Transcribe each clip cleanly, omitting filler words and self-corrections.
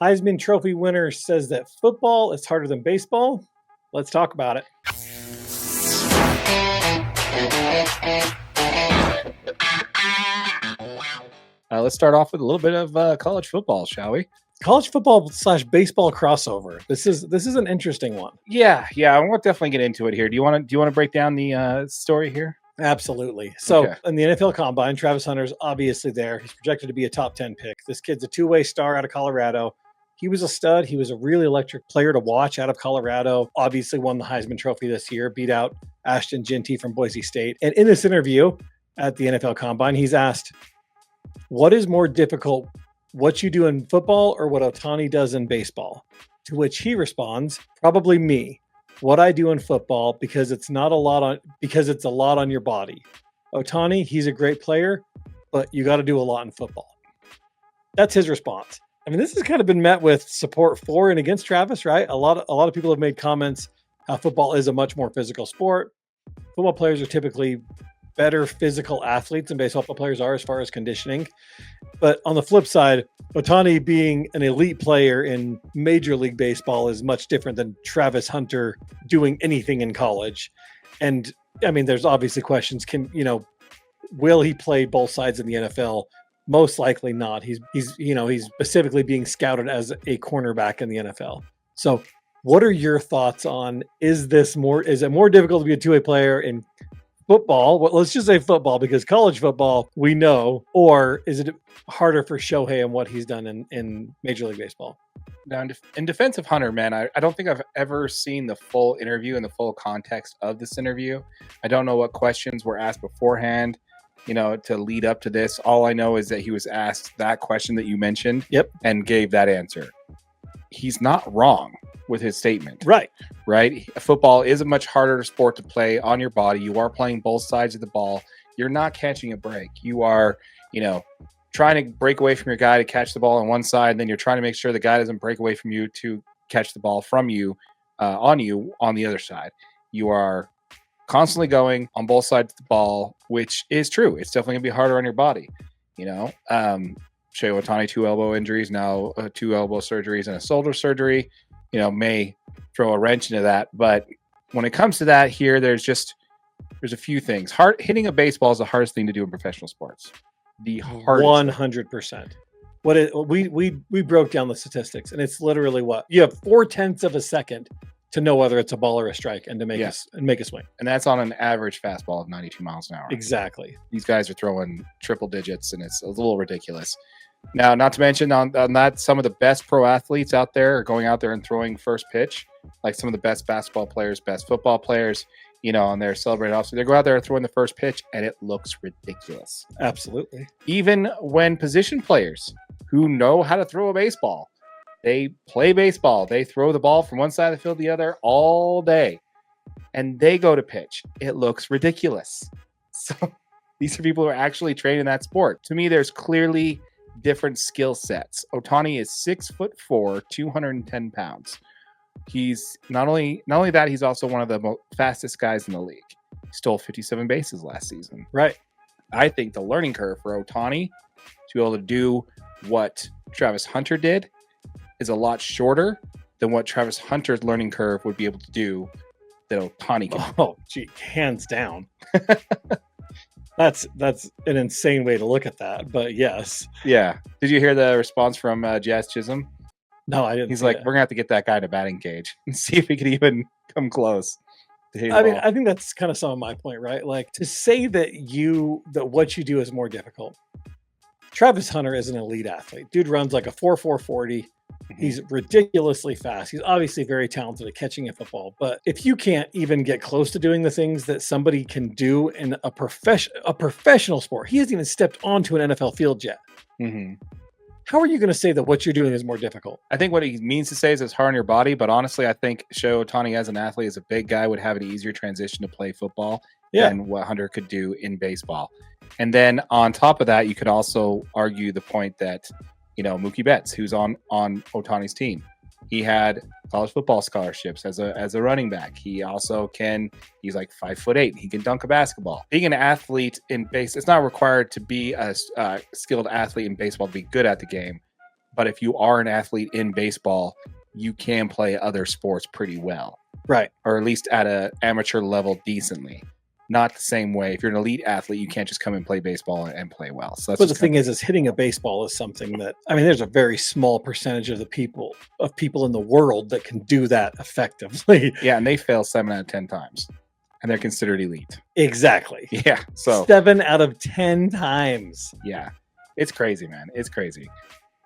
Heisman Trophy winner says that football is harder than baseball. Let's talk about it. Let's start off with a little bit of college football, shall we? College football / baseball crossover. This is an interesting one. Yeah. I want to definitely get into it here. Do you want to break down the story here? Absolutely. So in the NFL Combine, Travis Hunter's obviously there. He's projected to be a top 10 pick. This kid's a two-way star out of Colorado. He was a stud. He was a really electric player to watch out of Colorado. Obviously won the Heisman Trophy this year, beat out Ashton Jeanty from Boise State. And in this interview at the NFL Combine, he's asked, what is more difficult, what you do in football or what Ohtani does in baseball? To which he responds, probably me. What I do in football because it's a lot on your body. Ohtani, he's a great player, but you got to do a lot in football. That's his response. I mean, this has kind of been met with support for and against Travis, right? A lot of people have made comments how football is a much more physical sport. Football players are typically better physical athletes than baseball players are as far as conditioning. But on the flip side, Ohtani being an elite player in Major League Baseball is much different than Travis Hunter doing anything in college. And I mean, there's obviously questions. Will he play both sides in the NFL? Most likely not. He's specifically being scouted as a cornerback in the NFL. So what are your thoughts on, is it more difficult to be a two-way player in football? Well, let's just say football, because college football, we know, or is it harder for Shohei and what he's done in Major League Baseball? Now, in defense of Hunter, man, I don't think I've ever seen the full interview and the full context of this interview. I don't know what questions were asked beforehand, to lead up to this. All I know is that he was asked that question that you mentioned, and gave that answer. He's not wrong with his statement. Right. Football is a much harder sport to play on your body. You are playing both sides of the ball. You're not catching a break. You are, trying to break away from your guy to catch the ball on one side, and then you're trying to make sure the guy doesn't break away from you to catch the ball from you, on the other side. You are constantly going on both sides of the ball, which is true. It's definitely gonna be harder on your body. Shohei Ohtani, 2 elbow injuries, now 2 elbow surgeries and a shoulder surgery, may throw a wrench into that. But when it comes to that here, there's a few things. Hitting a baseball is the hardest thing to do in professional sports. The hardest. 100%. We broke down the statistics, and it's literally what you have 0.4 of a second to know whether it's a ball or a strike, and to make a swing. And that's on an average fastball of 92 miles an hour. Exactly. These guys are throwing triple digits, and it's a little ridiculous. Now, not to mention on that, some of the best pro athletes out there are going out there and throwing first pitch, like some of the best basketball players, best football players, and they're celebrating off. So they go out there and throwing the first pitch, and it looks ridiculous. Absolutely. Even when position players who know how to throw a baseball, they play baseball, they throw the ball from one side of the field to the other all day, and they go to pitch, it looks ridiculous. So these are people who are actually trained in that sport. To me, there's clearly different skill sets. Ohtani is 6'4", 210 pounds. He's not only that, he's also one of the fastest guys in the league. He stole 57 bases last season. Right. I think the learning curve for Ohtani to be able to do what Travis Hunter did is a lot shorter than what Travis Hunter's learning curve would be able to do that Ohtani can. Oh, gee, hands down. That's an insane way to look at that, but yes. Yeah. Did you hear the response from Jazz Chisholm? No, I didn't. He's like, we're going to have to get that guy in a batting cage and see if he can even come close. I think that's kind of some of my point, right? Like, to say that what you do is more difficult. Travis Hunter is an elite athlete. Dude runs like a 4.4 40. He's ridiculously fast. He's obviously very talented at catching a football. But if you can't even get close to doing the things that somebody can do in a professional sport, he hasn't even stepped onto an NFL field yet. Mm-hmm. How are you going to say that what you're doing is more difficult? I think what he means to say is it's hard on your body. But honestly, I think Shohei Ohtani as an athlete, as a big guy, would have an easier transition to play football than what Hunter could do in baseball. And then on top of that, you could also argue the point that, Mookie Betts, who's on Ohtani's team, he had college football scholarships as a running back. He also he's like 5'8". He can dunk a basketball. Being an athlete in base, it's not required to be a skilled athlete in baseball to be good at the game. But if you are an athlete in baseball, you can play other sports pretty well. Right. Or at least at an amateur level decently. Not the same way. If you're an elite athlete, you can't just come and play baseball and play well. So that's but the thing is hitting a baseball is something that, I mean, there's a very small percentage of people in the world that can do that effectively. Yeah, and they fail 7 out of 10 times. And they're considered elite. Exactly. Yeah. So 7 out of 10 times. Yeah. It's crazy, man. It's crazy.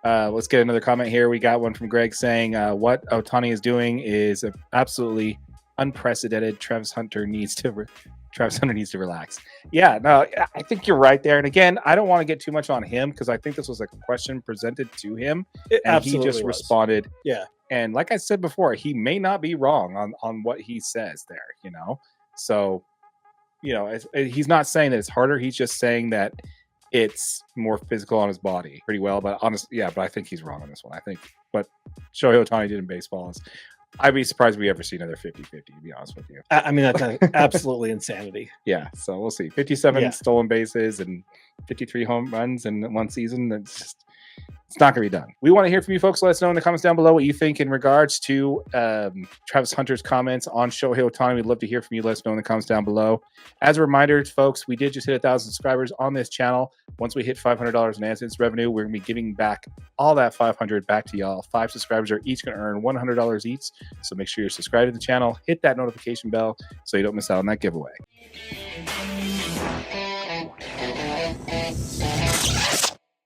Let's get another comment here. We got one from Greg saying what Ohtani is doing is absolutely unprecedented. Travis Hunter needs to relax. Yeah, no, I think you're right there. And again, I don't want to get too much on him because I think this was like a question presented to him. And he just responded. Yeah. And like I said before, he may not be wrong on what he says there, you know? So, you know, he's not saying that it's harder. He's just saying that it's more physical on his body pretty well. But honestly, yeah, but I think he's wrong on this one. I think what Shohei Ohtani did in baseball is, I'd be surprised if we ever see another 50-50, to be honest with you. I mean, that's absolutely insanity. Yeah, so we'll see. 57 stolen bases and 53 home runs in one season. It's not going to be done. We want to hear from you folks. Let us know in the comments down below what you think in regards to Travis Hunter's comments on Shohei Ohtani. We'd love to hear from you. Let us know in the comments down below. As a reminder, folks, we did just hit 1,000 subscribers on this channel. Once we hit $500 in AdSense revenue, we're going to be giving back all that $500 back to y'all. 5 subscribers are each going to earn $100 each. So make sure you're subscribed to the channel. Hit that notification bell so you don't miss out on that giveaway.